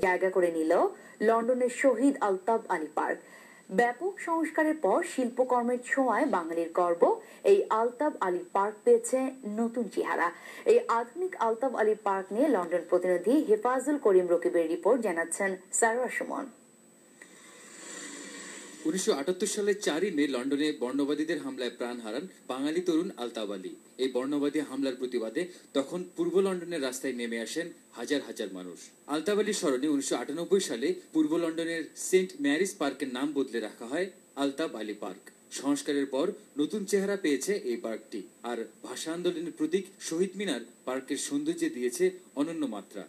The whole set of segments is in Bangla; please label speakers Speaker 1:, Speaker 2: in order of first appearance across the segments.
Speaker 1: জায়গা করে নিল লন্ডনের শহীদ আলতাফ আলী পার্ক। ব্যাপক সংস্কারের পর শিল্পকর্মের ছোঁয়ায় বাঙালির গর্ব এই আলতাফ আলী পার্ক পেয়েছে নতুন চেহারা। এই আধুনিক আলতাফ আলী পার্ক নিয়ে লন্ডন প্রতিনিধি হেফাজুল করিম রকিবের রিপোর্ট, জানাচ্ছেন সারোয়ার সুমন।
Speaker 2: 1978 সালের 4 মে লন্ডনে বর্ণবাদীদের হামলায় প্রাণ হারান বাঙালি তরুণ আলতাফ আলী। এই বর্ণবাদী হামলার প্রতিবাদে তখন পূর্ব লন্ডনের রাস্তায় নেমে আসেন হাজার হাজার মানুষ। আলতাফ আলীর স্মরণে 1998 সালে পূর্ব লন্ডনের সেন্ট ম্যারিস পার্কের নাম বদলে রাখা হয় আলতাফ আলী পার্ক। সংস্কারের পর নতুন চেহারা পেয়েছে এই পার্কটি, আর ভাষা আন্দোলনের প্রতীক শহীদ মিনার পার্কের সৌন্দর্যে দিয়েছে অনন্য মাত্রা।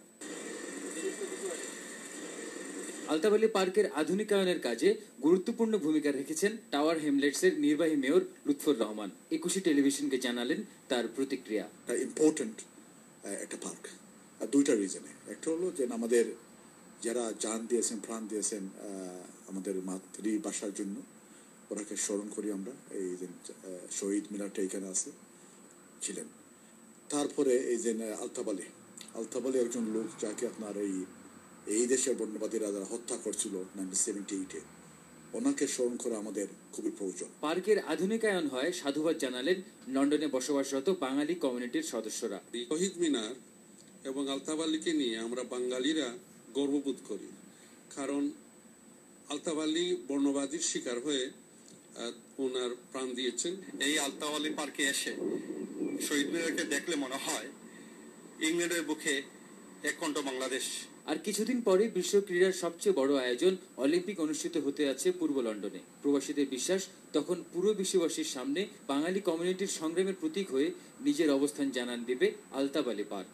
Speaker 2: আলতাফ আলী পার্কের আধুনিকায়নের কাজে গুরুত্বপূর্ণ ভূমিকা রেখেছেন টাওয়ার হ্যামলেটসের নির্বাহী মেয়র লুৎফর রহমান। 21 টেলিভিশনকে জানালেন তার প্রতিক্রিয়া।
Speaker 3: ইম্পর্টেন্ট একটা পার্ক দুইটা রিজনে। একটা হলো যে আমাদের যারা জান দিয়েছেন, প্রাণ দিয়েছেন আমাদের মাতৃভাষার জন্য, ওনাকে স্মরণ করি আমরা। এই যে শহীদ মিনারটা এখানে আছে ছিলেন। তারপরে এই যে আলতাফ আলী একজন লোক যাকে আপনার এই দেশের বর্ণবাদীরা যারা হত্যা করছিল 1978-এ, ওনাকে স্মরণ করা আমাদের খুবই প্রয়োজন।
Speaker 2: পার্কের আধুনিকায়ন হয় সাধুবাদ জানালেন লন্ডনে বসবাসরত বাঙালি কমিউনিটির সদস্যরা।
Speaker 4: শহীদ মিনার এবং আলতাফ আলীকে নিয়ে আমরা বাঙালিরা গর্ববোধ করি, কারণ আলতাফ আলী বর্ণবাদীর শিকার হয়ে ওনার প্রাণ দিয়েছেন।
Speaker 5: এই আলতাফ আলী পার্কে এসে শহীদ মিনারকে দেখলে মনে হয় ইংল্যান্ডের বুকে এককণ্ঠ বাংলাদেশ।
Speaker 2: আর কিছুদিন পরে বিশ্ব ক্রীড়ার সবচেয়ে বড় আয়োজন অলিম্পিক অনুষ্ঠিত হতে যাচ্ছে পূর্ব লন্ডনে। প্রবাসীদের বিশ্বাস, তখন পুরো বিশ্ববাসীর সামনে বাঙালি কমিউনিটির সংগ্রামের প্রতীক হয়ে নিজের অবস্থান জানান দেবে আলতাফ আলী পার্ক।